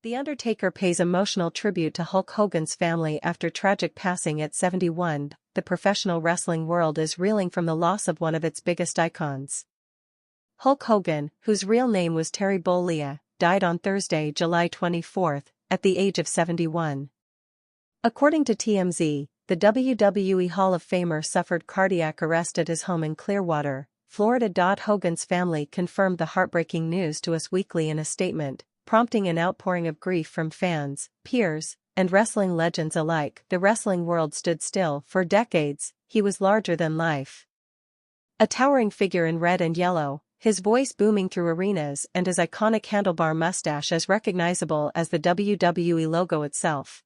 The Undertaker pays emotional tribute to Hulk Hogan's family after tragic passing at 71. The professional wrestling world is reeling from the loss of one of its biggest icons. Hulk Hogan, whose real name was Terry Bollea, died on Thursday, July 24, at the age of 71. According to TMZ, the WWE Hall of Famer suffered cardiac arrest at his home in Clearwater, Florida. Hogan's family confirmed the heartbreaking news to Us Weekly in a statement, prompting an outpouring of grief from fans, peers, and wrestling legends alike. The wrestling world stood still. For decades, he was larger than life. A towering figure in red and yellow, his voice booming through arenas and his iconic handlebar mustache as recognizable as the WWE logo itself.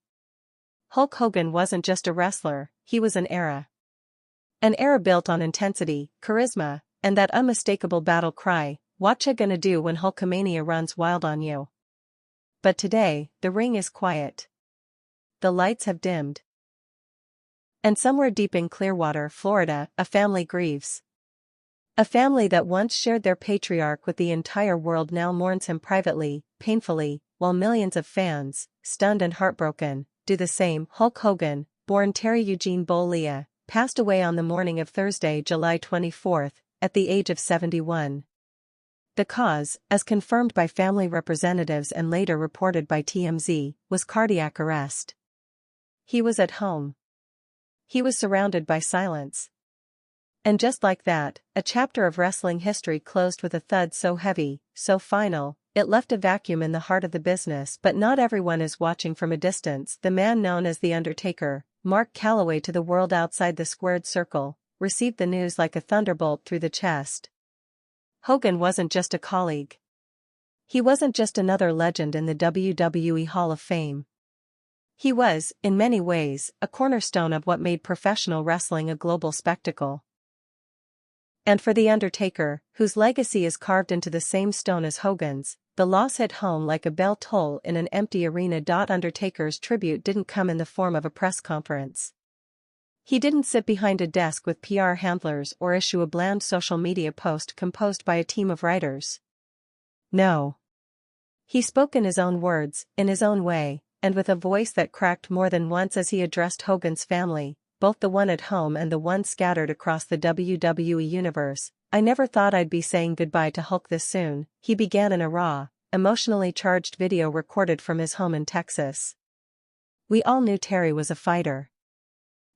Hulk Hogan wasn't just a wrestler, he was an era. An era built on intensity, charisma, and that unmistakable battle cry, "Whatcha gonna do when Hulkamania runs wild on you?" But today, the ring is quiet. The lights have dimmed. And somewhere deep in Clearwater, Florida, a family grieves. A family that once shared their patriarch with the entire world now mourns him privately, painfully, while millions of fans, stunned and heartbroken, do the same. Hulk Hogan, born Terry Eugene Bollea, passed away on the morning of Thursday, July 24, at the age of 71. The cause, as confirmed by family representatives and later reported by TMZ, was cardiac arrest. He was at home. He was surrounded by silence. And just like that, a chapter of wrestling history closed with a thud so heavy, so final, it left a vacuum in the heart of the business. But not everyone is watching from a distance. The man known as The Undertaker, Mark Calloway, to the world outside the squared circle, received the news like a thunderbolt through the chest. Hogan wasn't just a colleague. He wasn't just another legend in the WWE Hall of Fame. He was, in many ways, a cornerstone of what made professional wrestling a global spectacle. And for The Undertaker, whose legacy is carved into the same stone as Hogan's, the loss hit home like a bell toll in an empty arena. Undertaker's tribute didn't come in the form of a press conference. He didn't sit behind a desk with PR handlers or issue a bland social media post composed by a team of writers. No. He spoke in his own words, in his own way, and with a voice that cracked more than once as he addressed Hogan's family, both the one at home and the one scattered across the WWE universe. "I never thought I'd be saying goodbye to Hulk this soon," he began in a raw, emotionally charged video recorded from his home in Texas. "We all knew Terry was a fighter.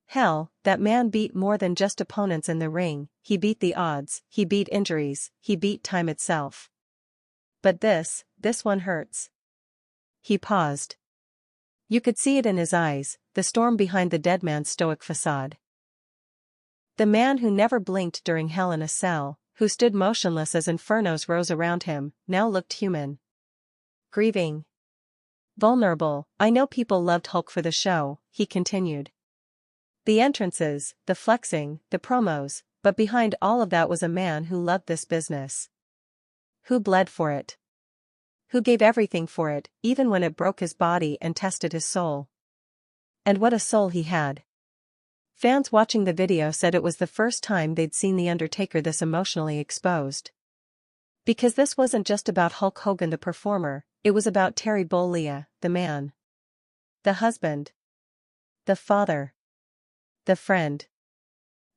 Hell, that man beat more than just opponents in the ring, he beat the odds, he beat injuries, he beat time itself. But this one hurts." He paused. You could see it in his eyes, the storm behind the dead man's stoic facade. The man who never blinked during Hell in a Cell, who stood motionless as infernos rose around him, now looked human. Grieving. Vulnerable. "I know people loved Hulk for the show," he continued. The entrances, the flexing, the promos, but behind all of that was a man who loved this business. Who bled for it. Who gave everything for it, even when it broke his body and tested his soul. And what a soul he had. Fans watching the video said it was the first time they'd seen The Undertaker this emotionally exposed. Because this wasn't just about Hulk Hogan the performer, it was about Terry Bollea, the man. The husband. The father. The friend.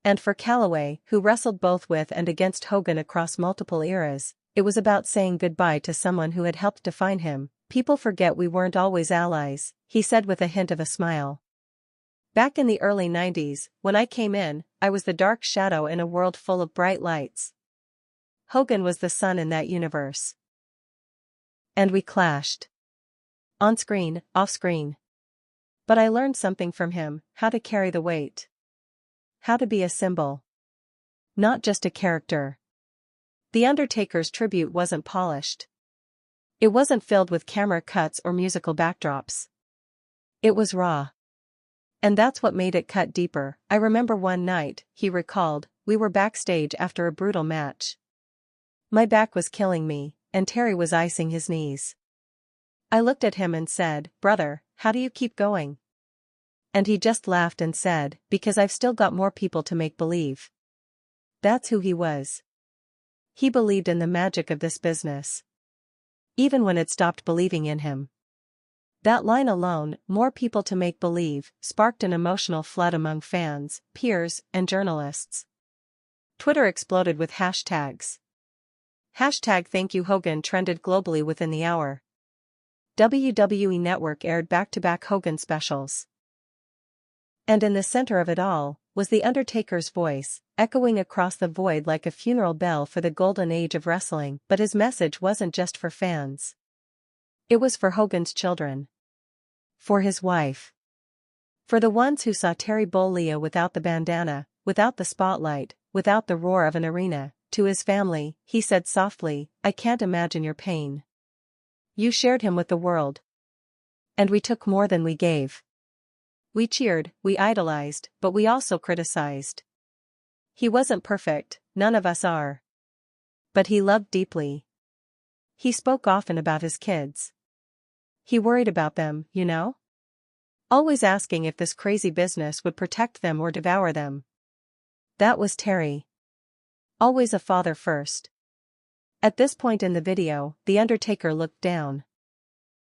And for Calloway, who wrestled both with and against Hogan across multiple eras, it was about saying goodbye to someone who had helped define him. "People forget we weren't always allies," he said with a hint of a smile. "Back in the early 90s, when I came in, I was the dark shadow in a world full of bright lights. Hogan was the sun in that universe. And we clashed. On screen, off screen. But I learned something from him, how to carry the weight. How to be a symbol. Not just a character." The Undertaker's tribute wasn't polished. It wasn't filled with camera cuts or musical backdrops. It was raw. And that's what made it cut deeper. "I remember one night," he recalled, "we were backstage after a brutal match. My back was killing me, and Terry was icing his knees. I looked at him and said, 'Brother, how do you keep going?' And he just laughed and said, 'Because I've still got more people to make believe.'" That's who he was. He believed in the magic of this business. Even when it stopped believing in him. That line alone, "more people to make believe," sparked an emotional flood among fans, peers, and journalists. Twitter exploded with hashtags. Hashtag Thank You Hogan trended globally within the hour. WWE Network aired back-to-back Hogan specials. And in the center of it all, was The Undertaker's voice, echoing across the void like a funeral bell for the golden age of wrestling. But his message wasn't just for fans. It was for Hogan's children. For his wife. For the ones who saw Terry Bollea without the bandana, without the spotlight, without the roar of an arena. To his family, he said softly, "I can't imagine your pain. You shared him with the world. And we took more than we gave. We cheered, we idolized, but we also criticized. He wasn't perfect, none of us are. But he loved deeply. He spoke often about his kids. He worried about them, you know? Always asking if this crazy business would protect them or devour them. That was Terry. Always a father first." At this point in the video, The Undertaker looked down.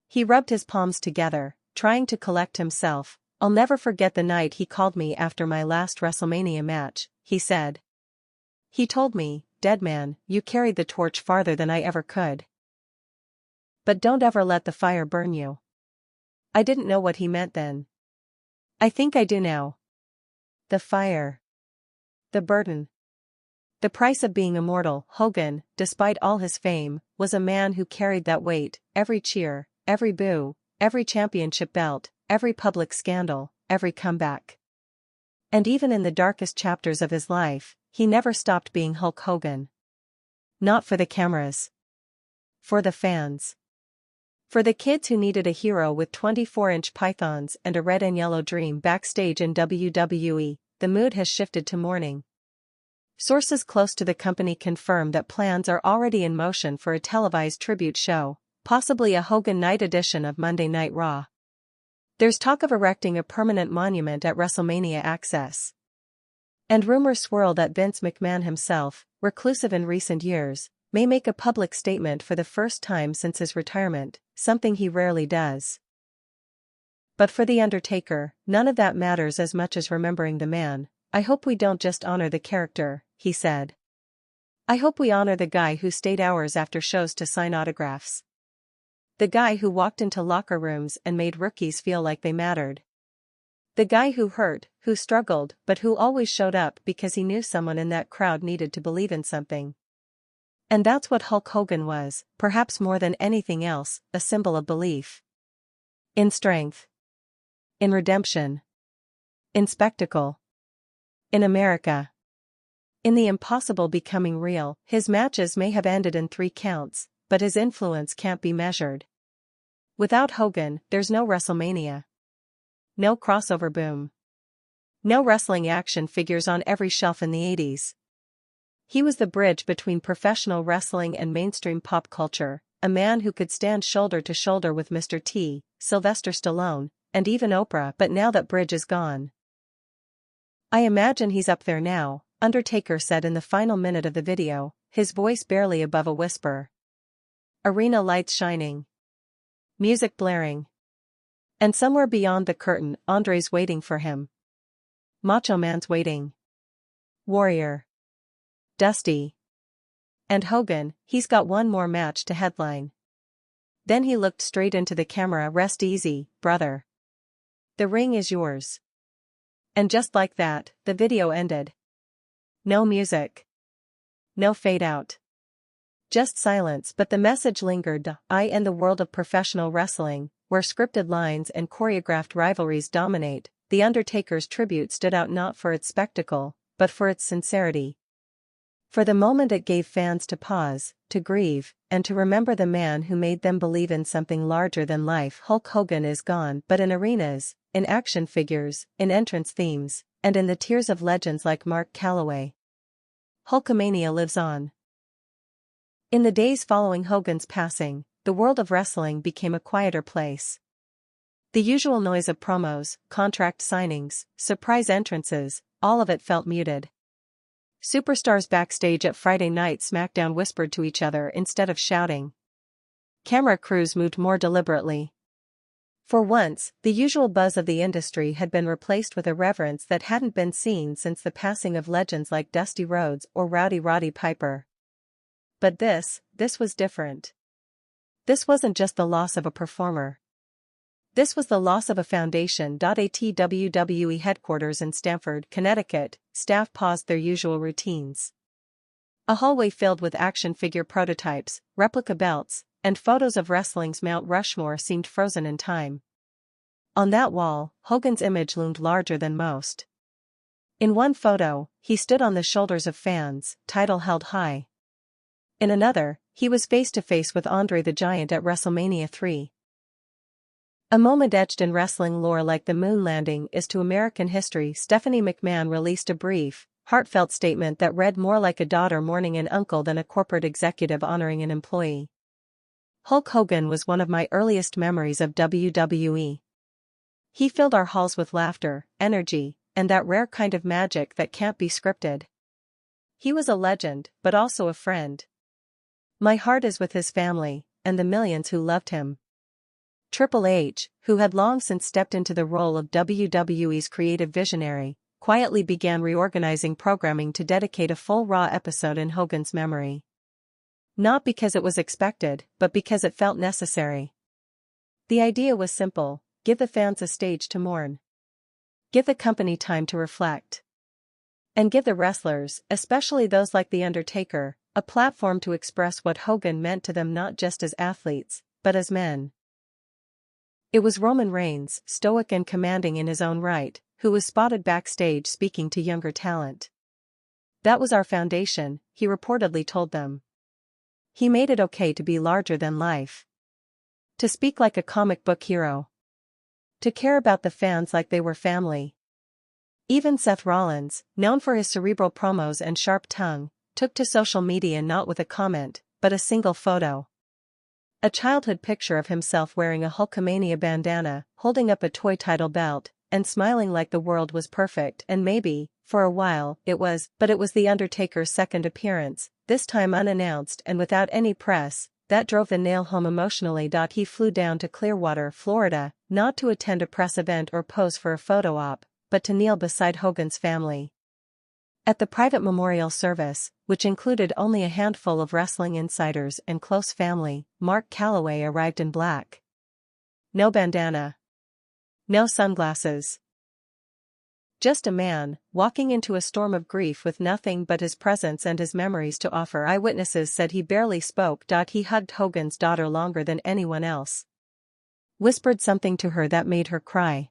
He rubbed his palms together, trying to collect himself. "I'll never forget the night he called me after my last WrestleMania match," he said. "He told me, 'Dead man, you carried the torch farther than I ever could. But don't ever let the fire burn you.' I didn't know what he meant then. I think I do now. The fire. The burden. The price of being immortal." Hogan, despite all his fame, was a man who carried that weight, every cheer, every boo, every championship belt, every public scandal, every comeback. And even in the darkest chapters of his life, he never stopped being Hulk Hogan. Not for the cameras. For the fans. For the kids who needed a hero with 24-inch pythons and a red and yellow dream. Backstage in WWE, the mood has shifted to mourning. Sources close to the company confirm that plans are already in motion for a televised tribute show, possibly a Hogan Night edition of Monday Night Raw. There's talk of erecting a permanent monument at WrestleMania Access. And rumors swirl that Vince McMahon himself, reclusive in recent years, may make a public statement for the first time since his retirement, something he rarely does. But for The Undertaker, none of that matters as much as remembering the man. "I hope we don't just honor the character," he said. "I hope we honor the guy who stayed hours after shows to sign autographs. The guy who walked into locker rooms and made rookies feel like they mattered. The guy who hurt, who struggled, but who always showed up because he knew someone in that crowd needed to believe in something." And that's what Hulk Hogan was, perhaps more than anything else, a symbol of belief. In strength. In redemption. In spectacle. In America. In the impossible becoming real. His matches may have ended in 3 counts, but his influence can't be measured. Without Hogan, there's no WrestleMania. No crossover boom. No wrestling action figures on every shelf in the 80s. He was the bridge between professional wrestling and mainstream pop culture, a man who could stand shoulder to shoulder with Mr. T, Sylvester Stallone, and even Oprah. But now that bridge is gone. "I imagine he's up there now," Undertaker said in the final minute of the video, his voice barely above a whisper. Arena lights shining. Music blaring. And somewhere beyond the curtain, Andre's waiting for him. Macho Man's waiting. Warrior. Dusty. And Hogan, he's got one more match to headline. Then he looked straight into the camera. "Rest easy, brother. The ring is yours." And just like that, the video ended. No music. No fade out. Just silence, but the message lingered. In the world of professional wrestling, where scripted lines and choreographed rivalries dominate, The Undertaker's tribute stood out not for its spectacle, but for its sincerity. For the moment it gave fans to pause, to grieve, and to remember the man who made them believe in something larger than life. Hulk Hogan is gone, but in arenas, in action figures, in entrance themes, and in the tears of legends like Mark Calloway. Hulkamania lives on. In the days following Hogan's passing, the world of wrestling became a quieter place. The usual noise of promos, contract signings, surprise entrances, all of it felt muted. Superstars backstage at Friday Night SmackDown whispered to each other instead of shouting. Camera crews moved more deliberately. For once, the usual buzz of the industry had been replaced with a reverence that hadn't been seen since the passing of legends like Dusty Rhodes or Rowdy Roddy Piper. But this was different. This wasn't just the loss of a performer. This was the loss of a foundation. At WWE headquarters in Stamford, Connecticut, staff paused their usual routines. A hallway filled with action figure prototypes, replica belts, and photos of wrestling's Mount Rushmore seemed frozen in time. On that wall, Hogan's image loomed larger than most. In one photo, he stood on the shoulders of fans, title held high. In another, he was face to face with Andre the Giant at WrestleMania 3. A moment etched in wrestling lore like the moon landing is to American history. Stephanie McMahon released a brief, heartfelt statement that read more like a daughter mourning an uncle than a corporate executive honoring an employee. Hulk Hogan was one of my earliest memories of WWE. He filled our halls with laughter, energy, and that rare kind of magic that can't be scripted. He was a legend, but also a friend. My heart is with his family, and the millions who loved him. Triple H, who had long since stepped into the role of WWE's creative visionary, quietly began reorganizing programming to dedicate a full Raw episode in Hogan's memory. Not because it was expected, but because it felt necessary. The idea was simple: give the fans a stage to mourn. Give the company time to reflect. And give the wrestlers, especially those like The Undertaker, a platform to express what Hogan meant to them not just as athletes, but as men. It was Roman Reigns, stoic and commanding in his own right, who was spotted backstage speaking to younger talent. That was our foundation, he reportedly told them. He made it okay to be larger than life. To speak like a comic book hero. To care about the fans like they were family. Even Seth Rollins, known for his cerebral promos and sharp tongue, took to social media not with a comment, but a single photo. A childhood picture of himself wearing a Hulkamania bandana, holding up a toy title belt, and smiling like the world was perfect. And maybe, for a while, it was The Undertaker's second appearance, this time unannounced and without any press, that drove the nail home emotionally. He flew down to Clearwater, Florida, not to attend a press event or pose for a photo op, but to kneel beside Hogan's family. At the private memorial service, which included only a handful of wrestling insiders and close family, Mark Calloway arrived in black. No bandana. No sunglasses. Just a man, walking into a storm of grief with nothing but his presence and his memories to offer. Eyewitnesses said he barely spoke. He hugged Hogan's daughter longer than anyone else. Whispered something to her that made her cry.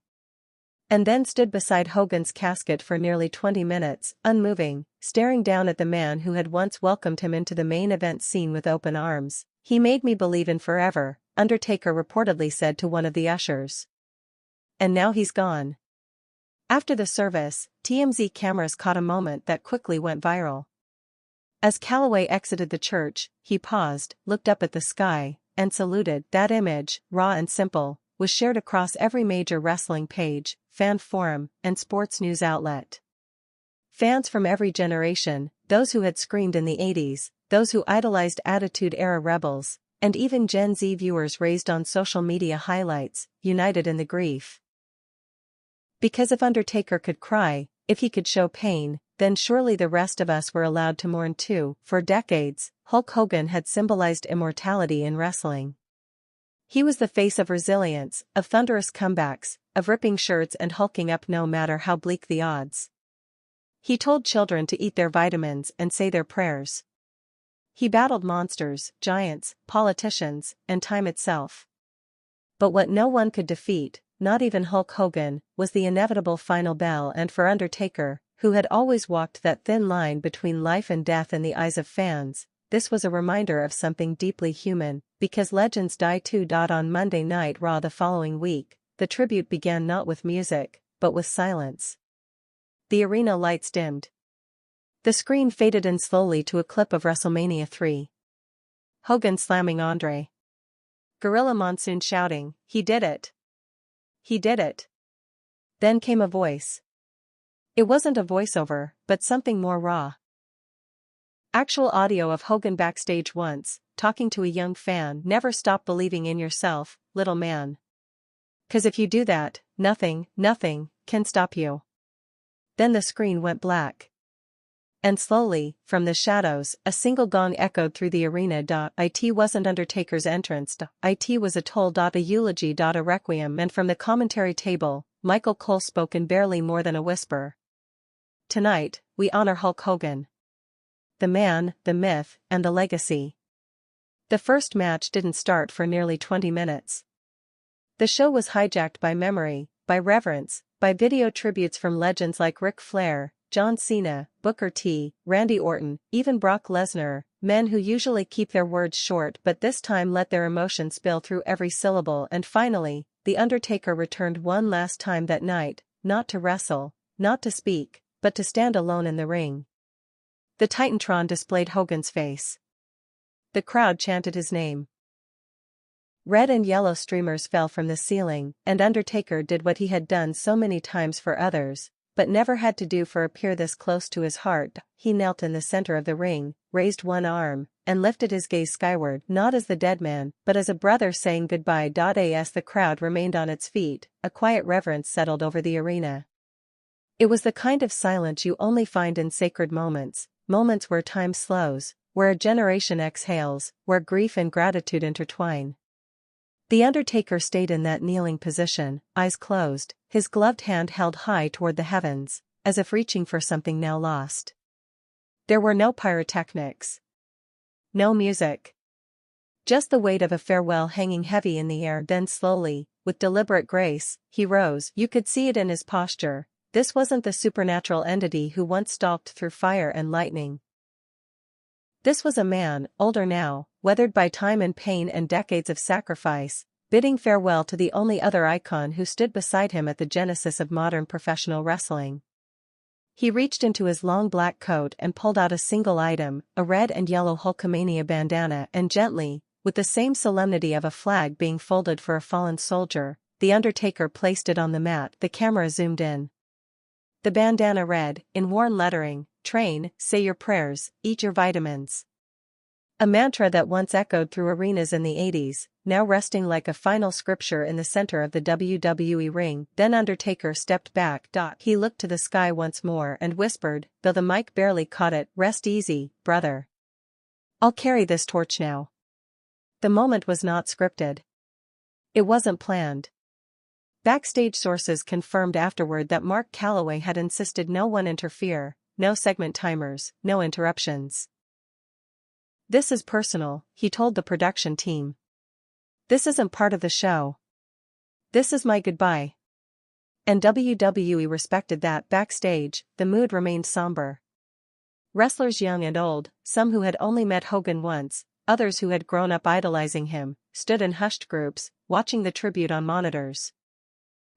And then stood beside Hogan's casket for nearly 20 minutes, unmoving, staring down at the man who had once welcomed him into the main event scene with open arms. He made me believe in forever, Undertaker reportedly said to one of the ushers. And now he's gone. After the service, TMZ cameras caught a moment that quickly went viral. As Calloway exited the church, he paused, looked up at the sky, and saluted. That image, raw and simple, was shared across every major wrestling page, fan forum, and sports news outlet. Fans from every generation, those who had screamed in the 80s, those who idolized Attitude-era rebels, and even Gen Z viewers raised on social media highlights, united in the grief. Because if Undertaker could cry, if he could show pain, then surely the rest of us were allowed to mourn too. For decades, Hulk Hogan had symbolized immortality in wrestling. He was the face of resilience, of thunderous comebacks, of ripping shirts and hulking up no matter how bleak the odds. He told children to eat their vitamins and say their prayers. He battled monsters, giants, politicians, and time itself. But what no one could defeat, not even Hulk Hogan, was the inevitable final bell. And for Undertaker, who had always walked that thin line between life and death in the eyes of fans, this was a reminder of something deeply human, because legends die too. On Monday Night Raw the following week, the tribute began not with music, but with silence. The arena lights dimmed. The screen faded in slowly to a clip of WrestleMania 3. Hogan slamming Andre. Gorilla Monsoon shouting, "He did it! He did it!" Then came a voice. It wasn't a voiceover, but something more raw. Actual audio of Hogan backstage once, talking to a young fan. "Never stop believing in yourself, little man. 'Cause if you do that, nothing can stop you. Then the screen went black. And slowly, from the shadows, a single gong echoed through the arena. It wasn't Undertaker's entrance. It was a toll. A eulogy. A requiem. And from the commentary table, Michael Cole spoke in barely more than a whisper. Tonight, we honor Hulk Hogan. The man, the myth, and the legacy. The first match didn't start for nearly 20 minutes. The show was hijacked by memory, by reverence, by video tributes from legends like Ric Flair, John Cena, Booker T, Randy Orton, even Brock Lesnar, men who usually keep their words short but this time let their emotions spill through every syllable. And finally, The Undertaker returned one last time that night, not to wrestle, not to speak, but to stand alone in the ring. The Titantron displayed Hogan's face. The crowd chanted his name. Red and yellow streamers fell from the ceiling, and Undertaker did what he had done so many times for others, but never had to do for a peer this close to his heart. He knelt in the center of the ring, raised one arm, and lifted his gaze skyward, not as the dead man, but as a brother saying goodbye. As the crowd remained on its feet, a quiet reverence settled over the arena. It was the kind of silence you only find in sacred moments, moments where time slows, where a generation exhales, where grief and gratitude intertwine. The Undertaker stayed in that kneeling position, eyes closed, his gloved hand held high toward the heavens, as if reaching for something now lost. There were no pyrotechnics. No music. Just the weight of a farewell hanging heavy in the air. Then slowly, with deliberate grace, he rose. You could see it in his posture. This wasn't the supernatural entity who once stalked through fire and lightning. This was a man, older now, weathered by time and pain and decades of sacrifice, bidding farewell to the only other icon who stood beside him at the genesis of modern professional wrestling. He reached into his long black coat and pulled out a single item, a red and yellow Hulkamania bandana, and gently, with the same solemnity of a flag being folded for a fallen soldier, the Undertaker placed it on the mat. The camera zoomed in. The bandana read, in worn lettering, "Train, say your prayers, eat your vitamins." A mantra that once echoed through arenas in the 80s, now resting like a final scripture in the center of the WWE ring. Then Undertaker stepped back. He looked to the sky once more and whispered, though the mic barely caught it, "Rest easy, brother. I'll carry this torch now." The moment was not scripted. It wasn't planned. Backstage sources confirmed afterward that Mark Calloway had insisted no one interfere, no segment timers, no interruptions. "This is personal," he told the production team. "This isn't part of the show. This is my goodbye." And WWE respected that. Backstage, the mood remained somber. Wrestlers young and old, some who had only met Hogan once, others who had grown up idolizing him, stood in hushed groups, watching the tribute on monitors.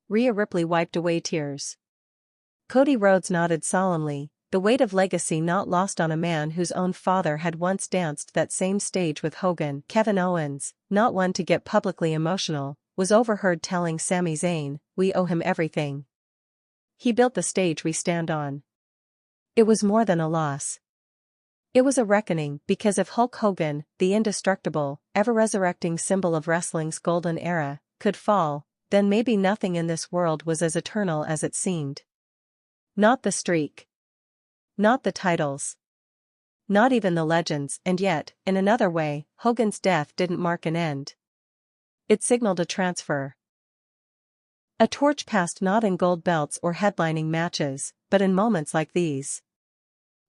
Rhea Ripley wiped away tears. Cody Rhodes nodded solemnly, the weight of legacy not lost on a man whose own father had once danced that same stage with Hogan. Kevin Owens, not one to get publicly emotional, was overheard telling Sami Zayn, "We owe him everything. He built the stage we stand on." It was more than a loss. It was a reckoning, because if Hulk Hogan, the indestructible, ever-resurrecting symbol of wrestling's golden era, could fall, then maybe nothing in this world was as eternal as it seemed. Not the streak. Not the titles. Not even the legends. And yet, in another way, Hogan's death didn't mark an end. It signaled a transfer. A torch passed not in gold belts or headlining matches, but in moments like these.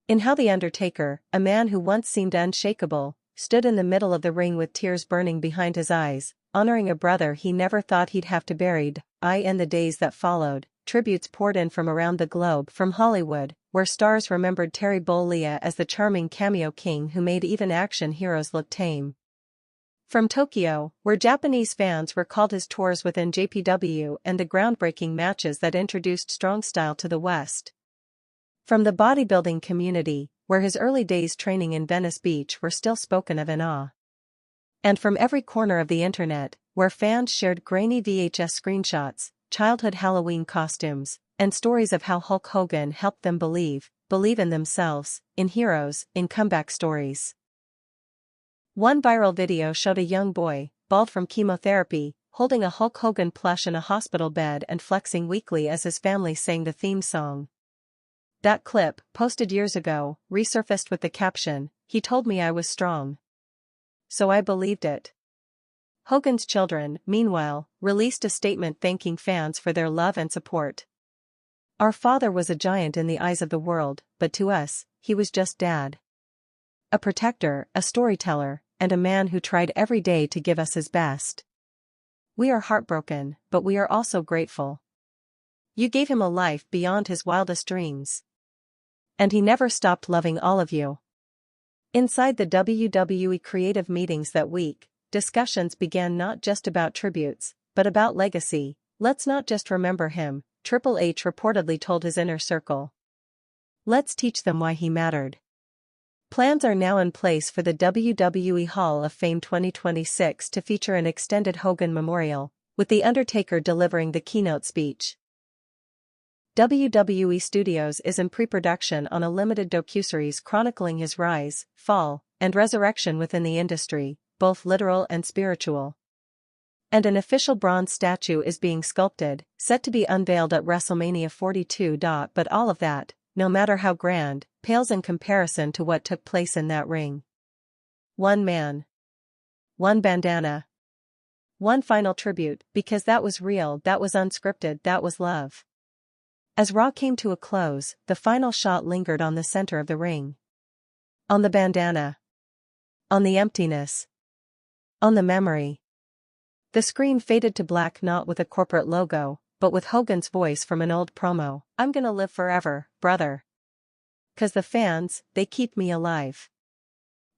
In how The Undertaker, a man who once seemed unshakable, stood in the middle of the ring with tears burning behind his eyes, honoring a brother he never thought he'd have to bury. In the days that followed, tributes poured in from around the globe. From Hollywood, where stars remembered Terry Bollea as the charming cameo king who made even action heroes look tame. From Tokyo, where Japanese fans recalled his tours with NJPW and the groundbreaking matches that introduced strong style to the West. From the bodybuilding community, where his early days training in Venice Beach were still spoken of in awe. And from every corner of the internet, where fans shared grainy VHS screenshots, childhood Halloween costumes, and stories of how Hulk Hogan helped them believe in themselves, in heroes, in comeback stories. One viral video showed a young boy, bald from chemotherapy, holding a Hulk Hogan plush in a hospital bed and flexing weakly as his family sang the theme song. That clip, posted years ago, resurfaced with the caption, "He told me I was strong. So I believed it." Hogan's children, meanwhile, released a statement thanking fans for their love and support. "Our father was a giant in the eyes of the world, but to us, he was just Dad. A protector, a storyteller, and a man who tried every day to give us his best. We are heartbroken, but we are also grateful. You gave him a life beyond his wildest dreams. And he never stopped loving all of you." Inside the WWE creative meetings that week, discussions began not just about tributes, but about legacy. "Let's not just remember him," Triple H reportedly told his inner circle. "Let's teach them why he mattered." Plans are now in place for the WWE Hall of Fame 2026 to feature an extended Hogan memorial, with The Undertaker delivering the keynote speech. WWE Studios is in pre-production on a limited docuseries chronicling his rise, fall, and resurrection within the industry, both literal and spiritual. And an official bronze statue is being sculpted, set to be unveiled at WrestleMania 42. But all of that, no matter how grand, pales in comparison to what took place in that ring. One man. One bandana. One final tribute, because that was real, that was unscripted, that was love. As Raw came to a close, the final shot lingered on the center of the ring. On the bandana. On the emptiness. On the memory. The screen faded to black, not with a corporate logo, but with Hogan's voice from an old promo. "I'm gonna live forever, brother. 'Cause the fans, they keep me alive."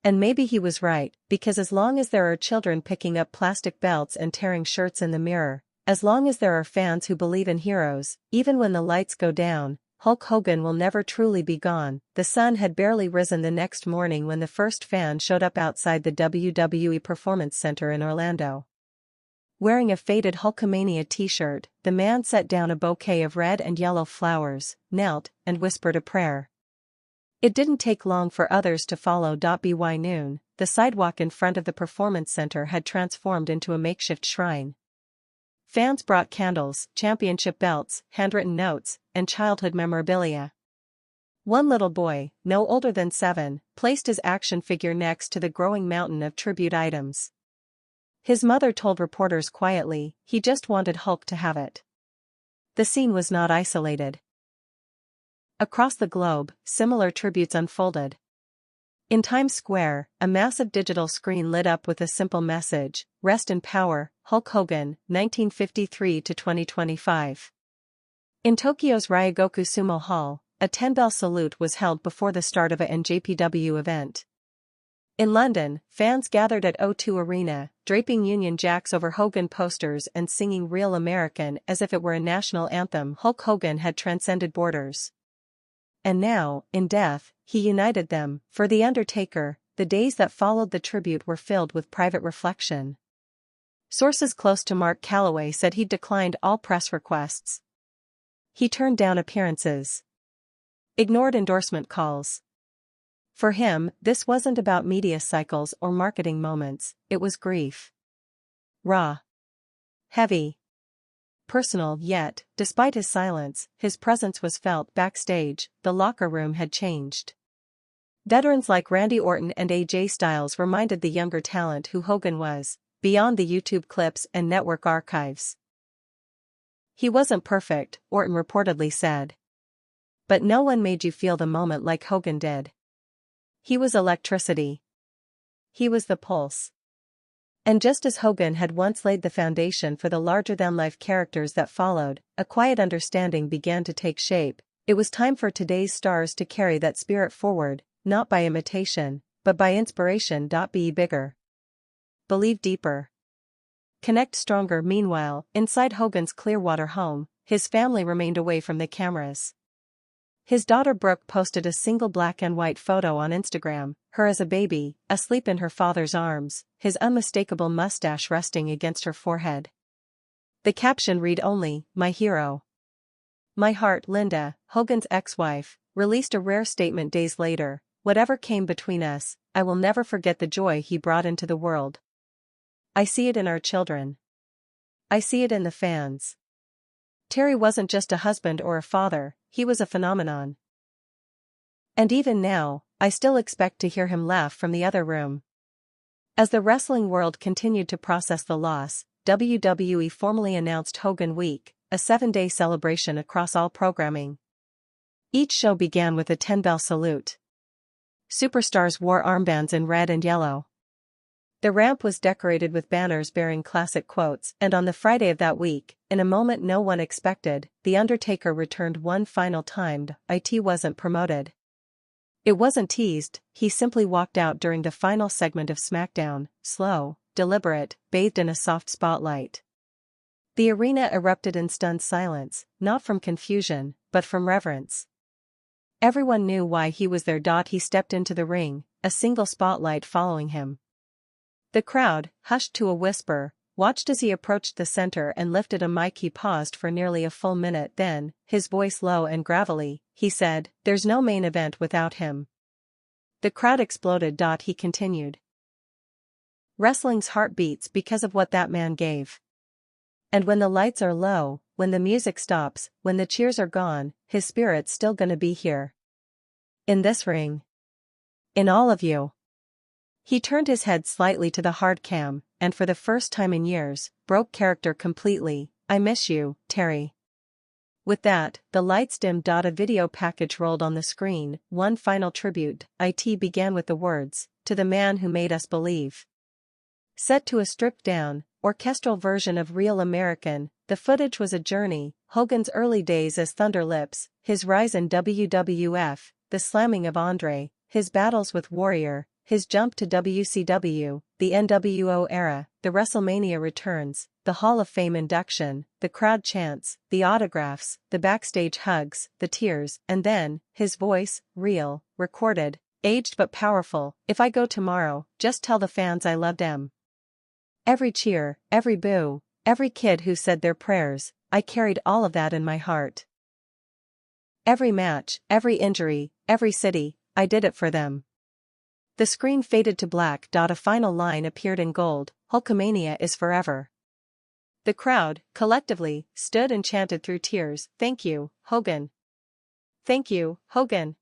And maybe he was right, because as long as there are children picking up plastic belts and tearing shirts in the mirror, as long as there are fans who believe in heroes, even when the lights go down, Hulk Hogan will never truly be gone. The sun had barely risen the next morning when the first fan showed up outside the WWE Performance Center in Orlando. Wearing a faded Hulkamania t-shirt, the man set down a bouquet of red and yellow flowers, knelt, and whispered a prayer. It didn't take long for others to follow. By noon, the sidewalk in front of the Performance Center had transformed into a makeshift shrine. Fans brought candles, championship belts, handwritten notes, and childhood memorabilia. One little boy, no older than 7, placed his action figure next to the growing mountain of tribute items. His mother told reporters quietly, he just wanted Hulk to have it. The scene was not isolated. Across the globe, similar tributes unfolded. In Times Square, a massive digital screen lit up with a simple message, "Rest in power, Hulk Hogan, 1953 to 2025. In Tokyo's Ryogoku Sumo Hall, a 10-bell salute was held before the start of a NJPW event. In London, fans gathered at O2 Arena, draping Union Jacks over Hogan posters and singing Real American as if it were a national anthem. Hulk Hogan had transcended borders. And now, in death, he united them. For The Undertaker, the days that followed the tribute were filled with private reflection. Sources close to Mark Calloway said he declined all press requests. He turned down appearances. Ignored endorsement calls. For him, this wasn't about media cycles or marketing moments, it was grief. Raw. Heavy. Personal. Yet, despite his silence, his presence was felt backstage. The locker room had changed. Veterans like Randy Orton and AJ Styles reminded the younger talent who Hogan was, beyond the YouTube clips and network archives. He wasn't perfect, Orton reportedly said. But no one made you feel the moment like Hogan did. He was electricity. He was the pulse. And just as Hogan had once laid the foundation for the larger-than-life characters that followed, a quiet understanding began to take shape. It was time for today's stars to carry that spirit forward, not by imitation, but by inspiration. Be bigger. Believe deeper. Connect stronger. Meanwhile, inside Hogan's Clearwater home, his family remained away from the cameras. His daughter Brooke posted a single black and white photo on Instagram, her as a baby, asleep in her father's arms, his unmistakable mustache resting against her forehead. The caption read only, "My hero." My heart. Linda, Hogan's ex-wife, released a rare statement days later, "Whatever came between us, I will never forget the joy he brought into the world. I see it in our children. I see it in the fans. Terry wasn't just a husband or a father, he was a phenomenon. And even now, I still expect to hear him laugh from the other room. As the wrestling world continued to process the loss, WWE formally announced Hogan Week, a 7-day celebration across all programming. Each show began with a 10-bell salute. Superstars wore armbands in red and yellow. The ramp was decorated with banners bearing classic quotes, and on the Friday of that week, in a moment no one expected, The Undertaker returned one final time. It wasn't promoted. It wasn't teased, he simply walked out during the final segment of SmackDown, slow, deliberate, bathed in a soft spotlight. The arena erupted in stunned silence, not from confusion, but from reverence. Everyone knew why he was there. He stepped into the ring, a single spotlight following him. The crowd, hushed to a whisper, watched as he approached the center and lifted a mic. He paused for nearly a full minute, then, his voice low and gravelly, he said, "There's no main event without him." The crowd exploded. He continued. Wrestling's heart beats because of what that man gave. And when the lights are low, when the music stops, when the cheers are gone, his spirit's still gonna be here. In this ring. In all of you. He turned his head slightly to the hard cam, and for the first time in years, broke character completely. "I miss you, Terry." With that, the lights dimmed. A video package rolled on the screen, one final tribute. It began with the words, "To the man who made us believe." Set to a stripped-down, orchestral version of Real American, the footage was a journey, Hogan's early days as Thunder Lips, his rise in WWF, the slamming of Andre, his battles with Warrior, his jump to WCW, the NWO era, the WrestleMania returns, the Hall of Fame induction, the crowd chants, the autographs, the backstage hugs, the tears, and then, his voice, real, recorded, aged but powerful. "If I go tomorrow, just tell the fans I loved them." Every cheer, every boo, every kid who said their prayers, I carried all of that in my heart. Every match, every injury, every city, I did it for them. The screen faded to black. A final line appeared in gold, "Hulkamania is forever." The crowd, collectively, stood and chanted through tears, "Thank you, Hogan. Thank you, Hogan."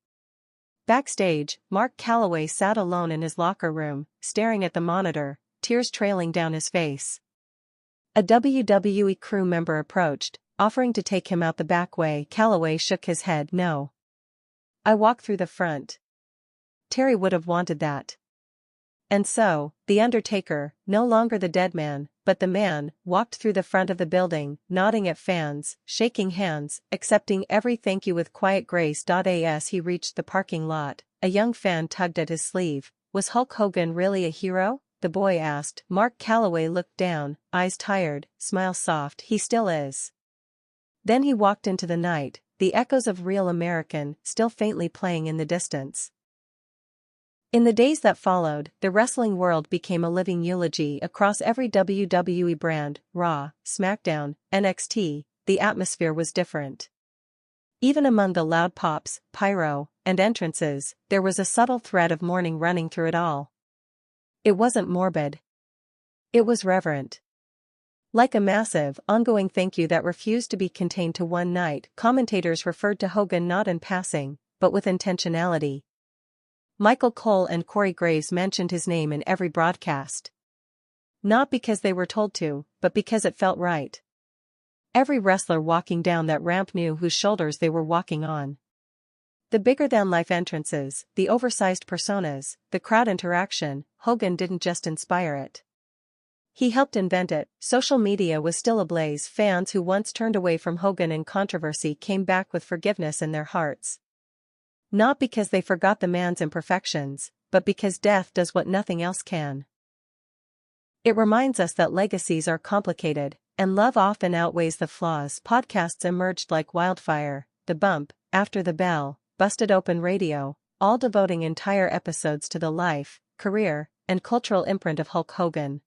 Backstage, Mark Calloway sat alone in his locker room, staring at the monitor, tears trailing down his face. A WWE crew member approached, offering to take him out the back way. Calloway shook his head. "No. I walk through the front." Terry would have wanted that. And so, The Undertaker, no longer the dead man, but the man, walked through the front of the building, nodding at fans, shaking hands, accepting every thank you with quiet grace. As he reached the parking lot, a young fan tugged at his sleeve. "Was Hulk Hogan really a hero?" the boy asked. Mark Calloway looked down, eyes tired, smile soft. "He still is." Then he walked into the night, the echoes of Real American still faintly playing in the distance. In the days that followed, the wrestling world became a living eulogy across every WWE brand, Raw, SmackDown, NXT, the atmosphere was different. Even among the loud pops, pyro, and entrances, there was a subtle thread of mourning running through it all. It wasn't morbid. It was reverent. Like a massive, ongoing thank you that refused to be contained to one night, commentators referred to Hogan not in passing, but with intentionality. Michael Cole and Corey Graves mentioned his name in every broadcast. Not because they were told to, but because it felt right. Every wrestler walking down that ramp knew whose shoulders they were walking on. The bigger-than-life entrances, the oversized personas, the crowd interaction, Hogan didn't just inspire it. He helped invent it. Social media was still ablaze. Fans who once turned away from Hogan in controversy came back with forgiveness in their hearts. Not because they forgot the man's imperfections, but because death does what nothing else can. It reminds us that legacies are complicated, and love often outweighs the flaws. Podcasts emerged like wildfire, The Bump, After the Bell, Busted Open Radio, all devoting entire episodes to the life, career, and cultural imprint of Hulk Hogan.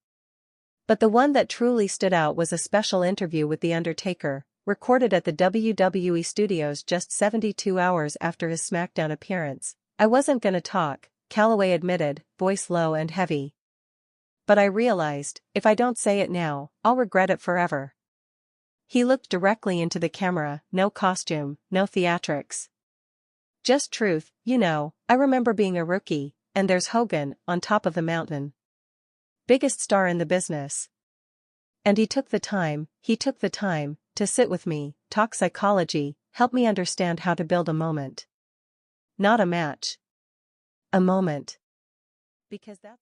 But the one that truly stood out was a special interview with The Undertaker, recorded at the WWE studios just 72 hours after his SmackDown appearance. "I wasn't gonna talk," Calloway admitted, voice low and heavy. But I realized, if I don't say it now, I'll regret it forever. He looked directly into the camera, no costume, no theatrics. Just truth, you know. I remember being a rookie, and there's Hogan, on top of the mountain. Biggest star in the business. And he took the time, to sit with me, talk psychology, help me understand how to build a moment. Not a match. A moment. Because that's